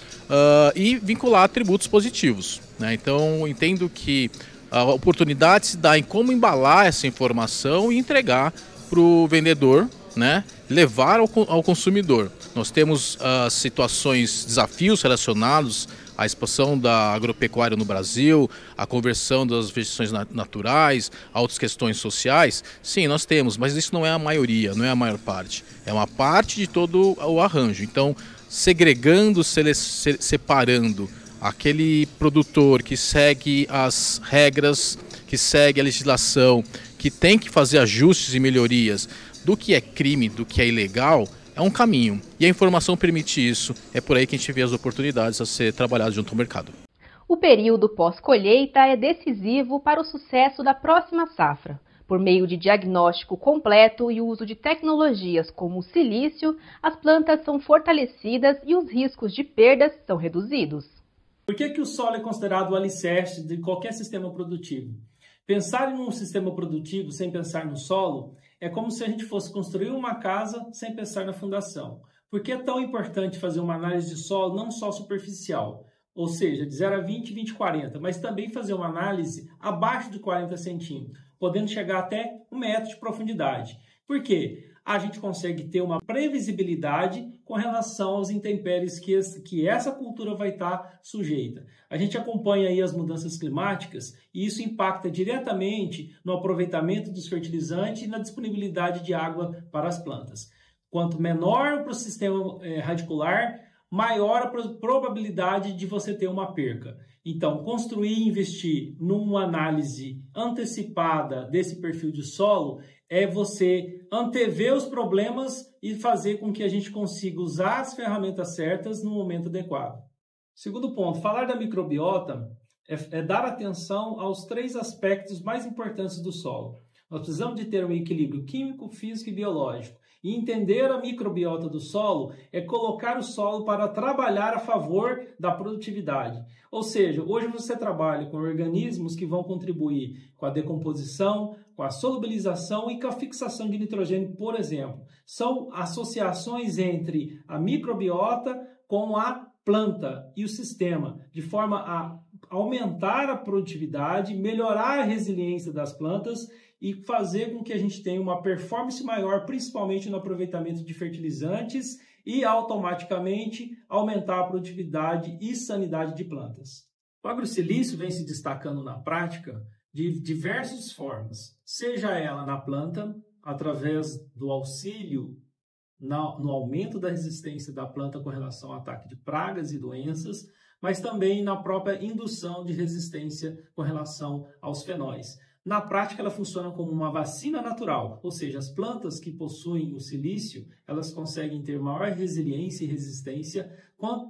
e vincular atributos positivos, né? Então, entendo que a oportunidade se dá em como embalar essa informação e entregar para o vendedor, né, levar ao consumidor. Nós temos situações, desafios relacionados à expansão da agropecuária no Brasil, a conversão das vegetações naturais, a outras questões sociais. Sim, nós temos, mas isso não é a maioria, não é a maior parte. É uma parte de todo o arranjo. Então, segregando, separando aquele produtor que segue as regras, que segue a legislação, que tem que fazer ajustes e melhorias do que é crime, do que é ilegal, é um caminho. E a informação permite isso. É por aí que a gente vê as oportunidades a ser trabalhadas junto ao mercado. O período pós-colheita é decisivo para o sucesso da próxima safra. Por meio de diagnóstico completo e uso de tecnologias como o silício, as plantas são fortalecidas e os riscos de perdas são reduzidos. Por que o solo é considerado o alicerce de qualquer sistema produtivo? Pensar em um sistema produtivo sem pensar no solo é como se a gente fosse construir uma casa sem pensar na fundação. Por que é tão importante fazer uma análise de solo não só superficial, ou seja, de 0 a 20, 20 a 40, mas também fazer uma análise abaixo de 40 centímetros, podendo chegar até 1 metro de profundidade. Por quê? A gente consegue ter uma previsibilidade com relação aos intempéries que essa cultura vai estar sujeita. A gente acompanha aí as mudanças climáticas e isso impacta diretamente no aproveitamento dos fertilizantes e na disponibilidade de água para as plantas. Quanto menor para o sistema radicular, maior a probabilidade de você ter uma perca. Então, construir e investir numa análise antecipada desse perfil de solo é você antever os problemas e fazer com que a gente consiga usar as ferramentas certas no momento adequado. Segundo ponto, falar da microbiota é dar atenção aos 3 aspectos mais importantes do solo. Nós precisamos de ter um equilíbrio químico, físico e biológico. E entender a microbiota do solo é colocar o solo para trabalhar a favor da produtividade. Ou seja, hoje você trabalha com organismos que vão contribuir com a decomposição, com a solubilização e com a fixação de nitrogênio, por exemplo. São associações entre a microbiota com a planta e o sistema, de forma a aumentar a produtividade, melhorar a resiliência das plantas e fazer com que a gente tenha uma performance maior, principalmente no aproveitamento de fertilizantes e automaticamente aumentar a produtividade e sanidade de plantas. O agrosilício vem se destacando na prática de diversas formas, seja ela na planta, através do auxílio no aumento da resistência da planta com relação ao ataque de pragas e doenças, mas também na própria indução de resistência com relação aos fenóis. Na prática, ela funciona como uma vacina natural, ou seja, as plantas que possuem o silício, elas conseguem ter maior resiliência e resistência,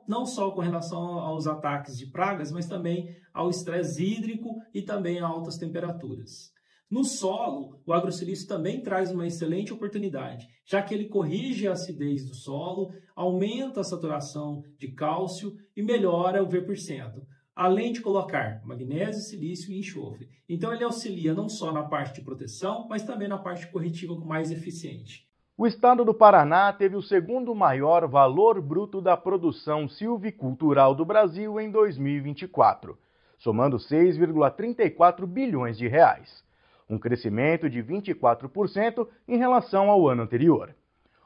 não só com relação aos ataques de pragas, mas também ao estresse hídrico e também a altas temperaturas. No solo, o agrosilício também traz uma excelente oportunidade, já que ele corrige a acidez do solo, aumenta a saturação de cálcio e melhora o V%. Além de colocar magnésio, silício e enxofre. Então ele auxilia não só na parte de proteção, mas também na parte corretiva mais eficiente. O estado do Paraná teve o segundo maior valor bruto da produção silvicultural do Brasil em 2024, somando 6,34 bilhões de reais, um crescimento de 24% em relação ao ano anterior.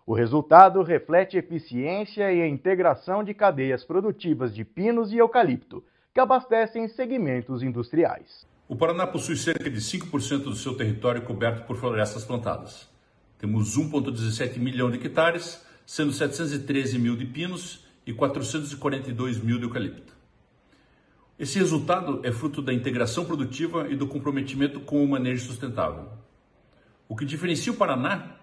O resultado reflete eficiência e a integração de cadeias produtivas de pinos e eucalipto, que abastecem segmentos industriais. O Paraná possui cerca de 5% do seu território coberto por florestas plantadas. Temos 1,17 milhão de hectares, sendo 713 mil de pinos e 442 mil de eucalipto. Esse resultado é fruto da integração produtiva e do comprometimento com o manejo sustentável. O que diferencia o Paraná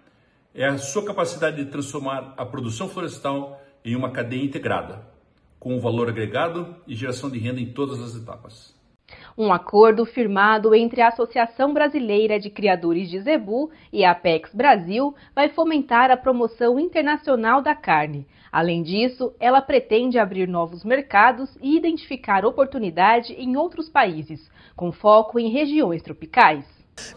é a sua capacidade de transformar a produção florestal em uma cadeia integrada, com valor agregado e geração de renda em todas as etapas. Um acordo firmado entre a Associação Brasileira de Criadores de Zebu e a Apex Brasil vai fomentar a promoção internacional da carne. Além disso, ela pretende abrir novos mercados e identificar oportunidade em outros países, com foco em regiões tropicais.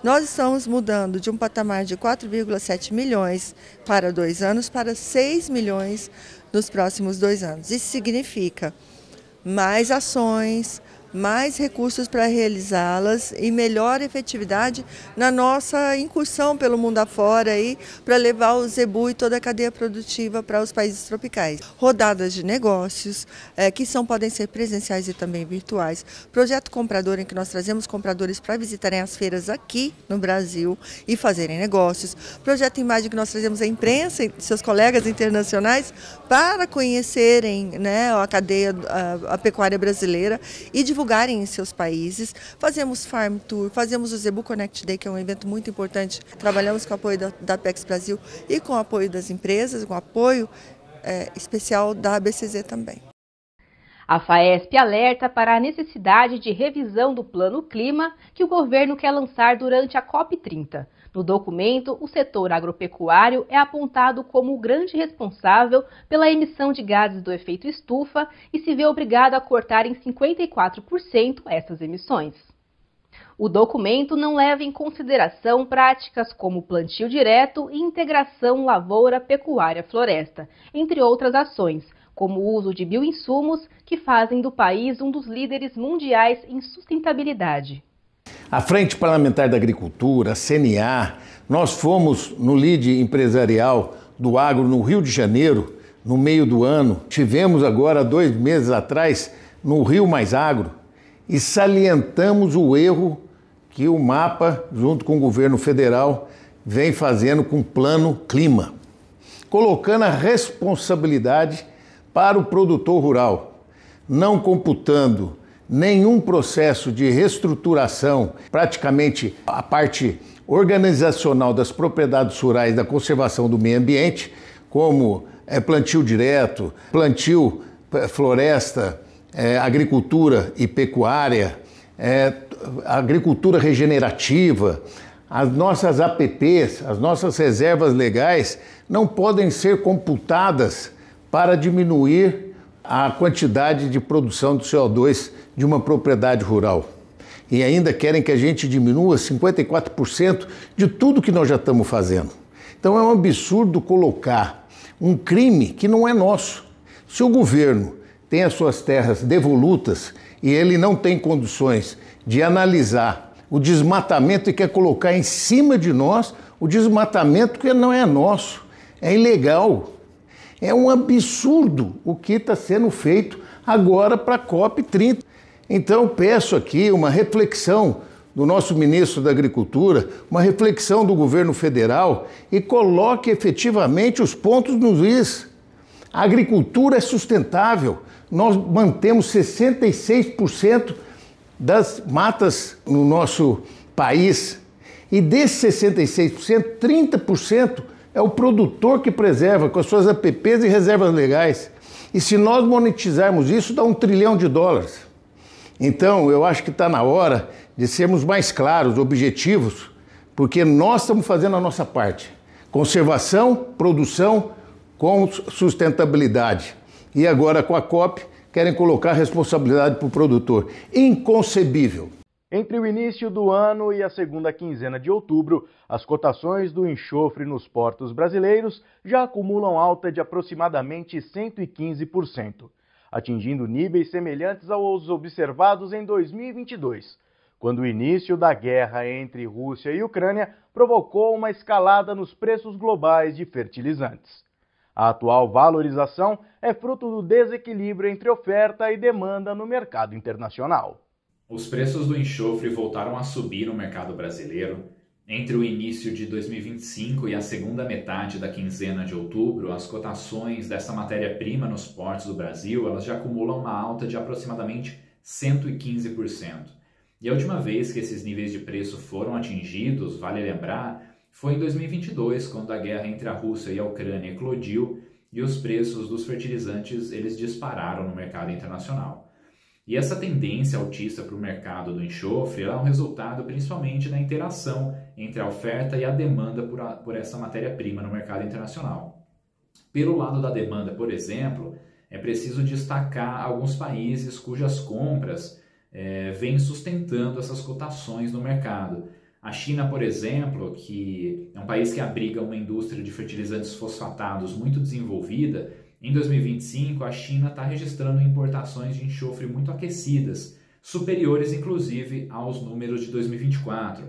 Nós estamos mudando de um patamar de 4,7 milhões para 2 anos para 6 milhões nos próximos 2 anos. Isso significa mais ações, mais recursos para realizá-las e melhor efetividade na nossa incursão pelo mundo afora para levar o zebu e toda a cadeia produtiva para os países tropicais. Rodadas de negócios, que podem ser presenciais e também virtuais. Projeto comprador, em que nós trazemos compradores para visitarem as feiras aqui no Brasil e fazerem negócios. Projeto imagem, que nós trazemos a imprensa e seus colegas internacionais para conhecerem, a cadeia, a pecuária brasileira e divulgarem em seus países. Fazemos Farm Tour, fazemos o Zebu Connect Day, que é um evento muito importante. Trabalhamos com o apoio da Apex Brasil e com o apoio das empresas, com o apoio especial da ABCZ também. A FAESP alerta para a necessidade de revisão do Plano Clima que o governo quer lançar durante a COP30. No documento, o setor agropecuário é apontado como o grande responsável pela emissão de gases do efeito estufa e se vê obrigado a cortar em 54% essas emissões. O documento não leva em consideração práticas como plantio direto e integração lavoura-pecuária-floresta, entre outras ações, como o uso de bioinsumos que fazem do país um dos líderes mundiais em sustentabilidade. A Frente Parlamentar da Agricultura, a CNA, nós fomos no lead empresarial do agro no Rio de Janeiro, no meio do ano. Tivemos agora, 2 meses atrás, no Rio Mais Agro, e salientamos o erro que o MAPA, junto com o governo federal, vem fazendo com o Plano Clima, colocando a responsabilidade para o produtor rural, não computando nenhum processo de reestruturação, praticamente a parte organizacional das propriedades rurais da conservação do meio ambiente, como plantio direto, plantio, floresta, agricultura e pecuária, agricultura regenerativa. As nossas APPs, as nossas reservas legais, não podem ser computadas para diminuir a quantidade de produção de CO2 de uma propriedade rural. E ainda querem que a gente diminua 54% de tudo que nós já estamos fazendo. Então é um absurdo colocar um crime que não é nosso. Se o governo tem as suas terras devolutas e ele não tem condições de analisar o desmatamento e quer colocar em cima de nós o desmatamento que não é nosso, é ilegal. É um absurdo o que está sendo feito agora para a COP30. Então peço aqui uma reflexão do nosso ministro da Agricultura, uma reflexão do governo federal e coloque efetivamente os pontos nos is. A agricultura é sustentável. Nós mantemos 66% das matas no nosso país. E desses 66%, 30% é o produtor que preserva com as suas APPs e reservas legais. E se nós monetizarmos isso, dá $1 trilhão. Então, eu acho que está na hora de sermos mais claros, objetivos, porque nós estamos fazendo a nossa parte. Conservação, produção com sustentabilidade. E agora, com a COP, querem colocar a responsabilidade para o produtor. Inconcebível. Entre o início do ano e a segunda quinzena de outubro, as cotações do enxofre nos portos brasileiros já acumulam alta de aproximadamente 115%, atingindo níveis semelhantes aos observados em 2022, quando o início da guerra entre Rússia e Ucrânia provocou uma escalada nos preços globais de fertilizantes. A atual valorização é fruto do desequilíbrio entre oferta e demanda no mercado internacional. Os preços do enxofre voltaram a subir no mercado brasileiro. Entre o início de 2025 e a segunda metade da quinzena de outubro, as cotações dessa matéria-prima nos portos do Brasil elas já acumulam uma alta de aproximadamente 115%. E a última vez que esses níveis de preço foram atingidos, vale lembrar, foi em 2022, quando a guerra entre a Rússia e a Ucrânia eclodiu e os preços dos fertilizantes eles dispararam no mercado internacional. E essa tendência altista para o mercado do enxofre é um resultado principalmente da interação entre a oferta e a demanda por essa matéria-prima no mercado internacional. Pelo lado da demanda, por exemplo, é preciso destacar alguns países cujas compras vêm sustentando essas cotações no mercado. A China, por exemplo, que é um país que abriga uma indústria de fertilizantes fosfatados muito desenvolvida, em 2025 a China está registrando importações de enxofre muito aquecidas, superiores inclusive aos números de 2024.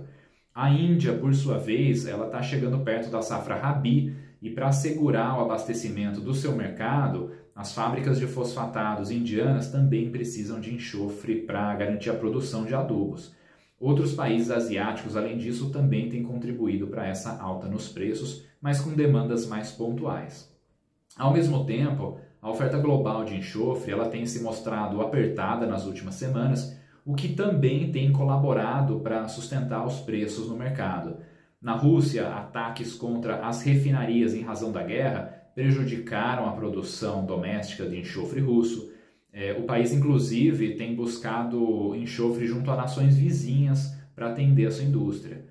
A Índia, por sua vez, ela está chegando perto da safra Rabi e para assegurar o abastecimento do seu mercado, as fábricas de fosfatados indianas também precisam de enxofre para garantir a produção de adubos. Outros países asiáticos, além disso, também têm contribuído para essa alta nos preços, mas com demandas mais pontuais. Ao mesmo tempo, a oferta global de enxofre ela tem se mostrado apertada nas últimas semanas, o que também tem colaborado para sustentar os preços no mercado. Na Rússia, ataques contra as refinarias em razão da guerra prejudicaram a produção doméstica de enxofre russo. O país, inclusive, tem buscado enxofre junto a nações vizinhas para atender a sua indústria.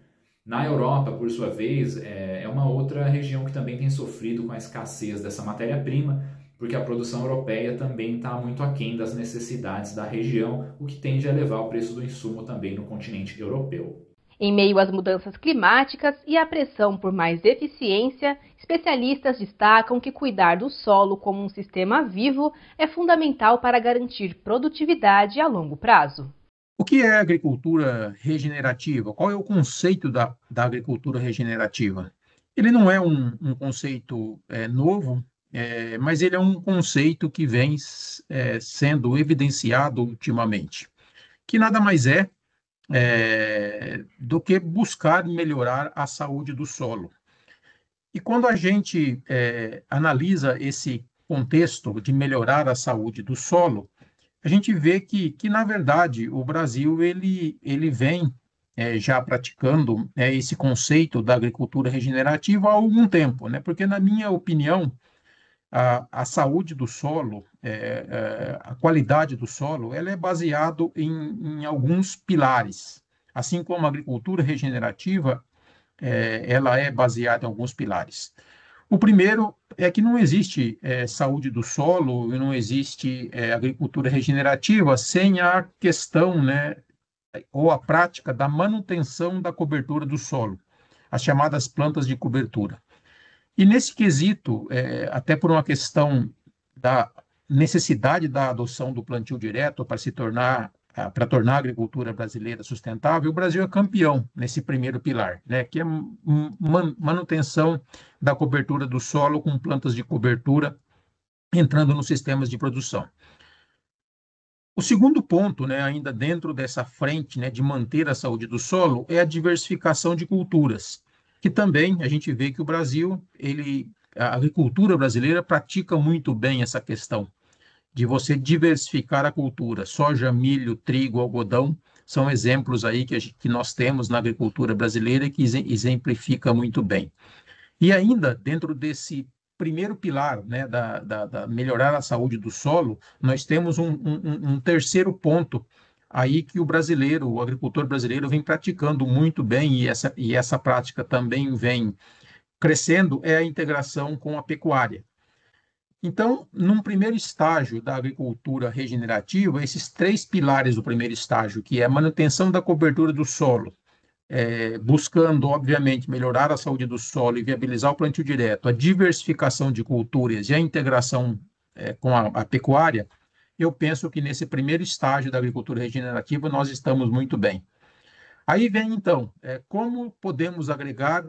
Na Europa, por sua vez, é uma outra região que também tem sofrido com a escassez dessa matéria-prima, porque a produção europeia também está muito aquém das necessidades da região, o que tende a elevar o preço do insumo também no continente europeu. Em meio às mudanças climáticas e à pressão por mais eficiência, especialistas destacam que cuidar do solo como um sistema vivo é fundamental para garantir produtividade a longo prazo. O que é agricultura regenerativa? Qual é o conceito da agricultura regenerativa? Ele não é um conceito novo, mas ele é um conceito que vem sendo evidenciado ultimamente, que nada mais é do que buscar melhorar a saúde do solo. E quando a gente analisa esse contexto de melhorar a saúde do solo, a gente vê que na verdade, o Brasil ele vem já praticando esse conceito da agricultura regenerativa há algum tempo, né? Porque, na minha opinião, a saúde do solo, a qualidade do solo, ela é baseado em alguns pilares. Assim como a agricultura regenerativa, ela é baseada em alguns pilares. O primeiro é que não existe saúde do solo e não existe agricultura regenerativa sem a questão, né, ou a prática da manutenção da cobertura do solo, as chamadas plantas de cobertura. E nesse quesito, até por uma questão da necessidade da adoção do plantio direto para tornar a agricultura brasileira sustentável, o Brasil é campeão nesse primeiro pilar, né, que é manutenção da cobertura do solo com plantas de cobertura entrando nos sistemas de produção. O segundo ponto, né, ainda dentro dessa frente, né, de manter a saúde do solo, é a diversificação de culturas, que também a gente vê que o Brasil, a agricultura brasileira pratica muito bem essa questão de você diversificar a cultura. Soja, milho, trigo, algodão, são exemplos aí que nós temos na agricultura brasileira e que exemplifica muito bem. E ainda, dentro desse primeiro pilar, né, da melhorar a saúde do solo, nós temos um terceiro ponto aí que o agricultor brasileiro vem praticando muito bem, e essa prática também vem crescendo, é a integração com a pecuária. Então, num primeiro estágio da agricultura regenerativa, esses três pilares do primeiro estágio, que é a manutenção da cobertura do solo, buscando, obviamente, melhorar a saúde do solo e viabilizar o plantio direto, a diversificação de culturas e a integração com a pecuária, eu penso que nesse primeiro estágio da agricultura regenerativa nós estamos muito bem. Aí vem, então, como podemos agregar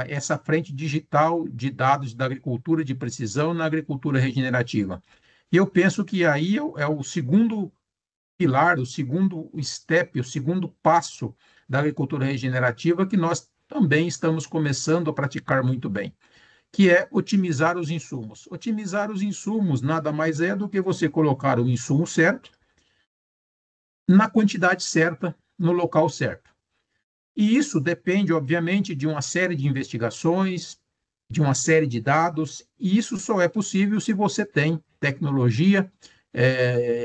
essa frente digital de dados da agricultura de precisão na agricultura regenerativa. E eu penso que aí é o segundo pilar, o segundo step, o segundo passo da agricultura regenerativa que nós também estamos começando a praticar muito bem, que é otimizar os insumos. Otimizar os insumos nada mais é do que você colocar o insumo certo, na quantidade certa, no local certo. E isso depende, obviamente, de uma série de investigações, de uma série de dados, e isso só é possível se você tem tecnologia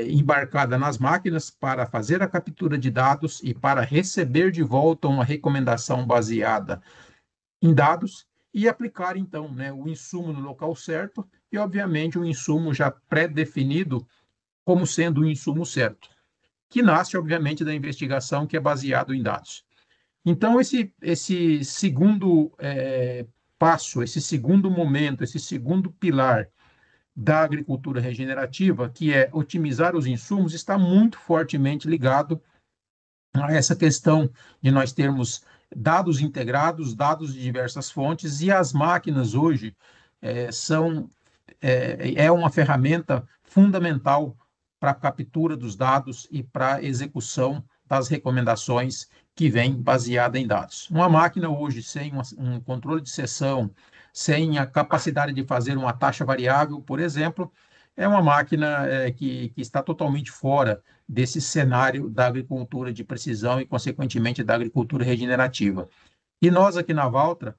embarcada nas máquinas para fazer a captura de dados e para receber de volta uma recomendação baseada em dados e aplicar, então, né, o insumo no local certo e, obviamente, um insumo já pré-definido como sendo o insumo certo, que nasce, obviamente, da investigação que é baseado em dados. Então, esse segundo passo, esse segundo momento, esse segundo pilar da agricultura regenerativa, que é otimizar os insumos, está muito fortemente ligado a essa questão de nós termos dados integrados, dados de diversas fontes, e as máquinas hoje são uma ferramenta fundamental para a captura dos dados e para a execução das recomendações que vem baseada em dados. Uma máquina hoje sem um controle de seção, sem a capacidade de fazer uma taxa variável, por exemplo, é uma máquina que está totalmente fora desse cenário da agricultura de precisão e, consequentemente, da agricultura regenerativa. E nós aqui na Valtra,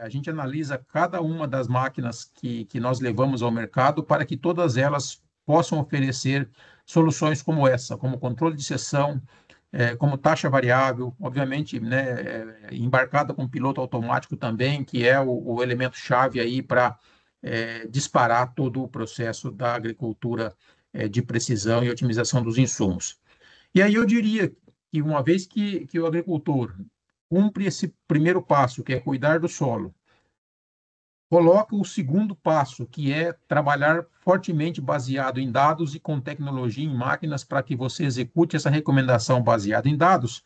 a gente analisa cada uma das máquinas que nós levamos ao mercado para que todas elas possam oferecer soluções como essa, como controle de seção, como taxa variável, obviamente, né, embarcada com piloto automático também, que é o elemento-chave aí para disparar todo o processo da agricultura de precisão e otimização dos insumos. E aí eu diria que uma vez que o agricultor cumpre esse primeiro passo, que é cuidar do solo, coloca o segundo passo, que é trabalhar fortemente baseado em dados e com tecnologia em máquinas para que você execute essa recomendação baseada em dados,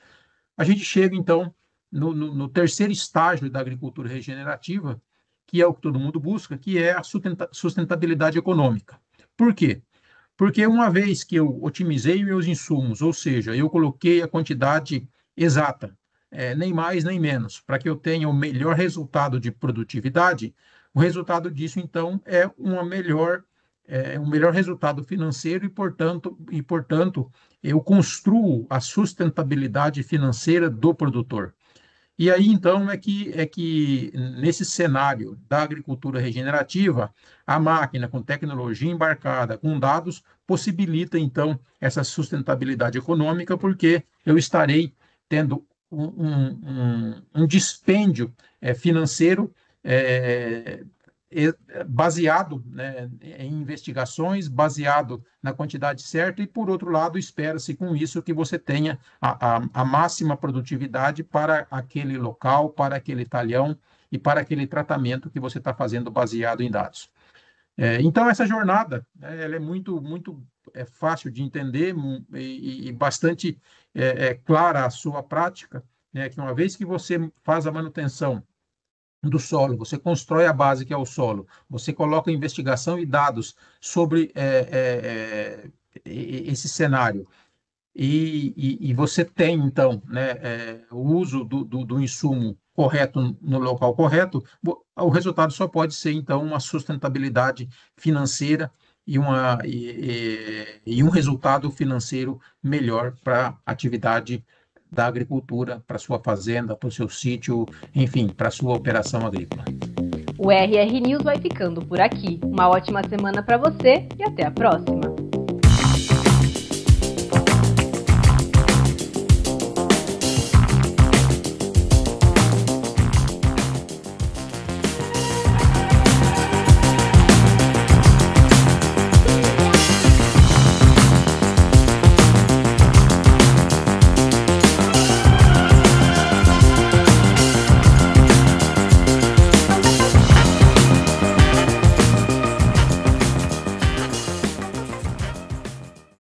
a gente chega, então, no terceiro estágio da agricultura regenerativa, que é o que todo mundo busca, que é a sustentabilidade econômica. Por quê? Porque uma vez que eu otimizei meus insumos, ou seja, eu coloquei a quantidade exata, nem mais nem menos, para que eu tenha o melhor resultado de produtividade, o resultado disso, então, é uma melhor um melhor resultado financeiro e, portanto, eu construo a sustentabilidade financeira do produtor. E aí, então, é que nesse cenário da agricultura regenerativa, a máquina com tecnologia embarcada, com dados, possibilita, então, essa sustentabilidade econômica, porque eu estarei tendo um dispêndio financeiro baseado, né, em investigações, baseado na quantidade certa, e, por outro lado, espera-se com isso que você tenha a máxima produtividade para aquele local, para aquele talhão e para aquele tratamento que você está fazendo baseado em dados. Então, essa jornada, ela é muito fácil de entender e bastante clara a sua prática, né, que uma vez que você faz a manutenção do solo, você constrói a base que é o solo, você coloca investigação e dados sobre esse cenário, e você tem, então, né, o uso do insumo correto no local correto, o resultado só pode ser, então, uma sustentabilidade financeira e um resultado financeiro melhor para a atividade da agricultura, para sua fazenda, para o seu sítio, enfim, para a sua operação agrícola. O RR News vai ficando por aqui. Uma ótima semana para você e até a próxima.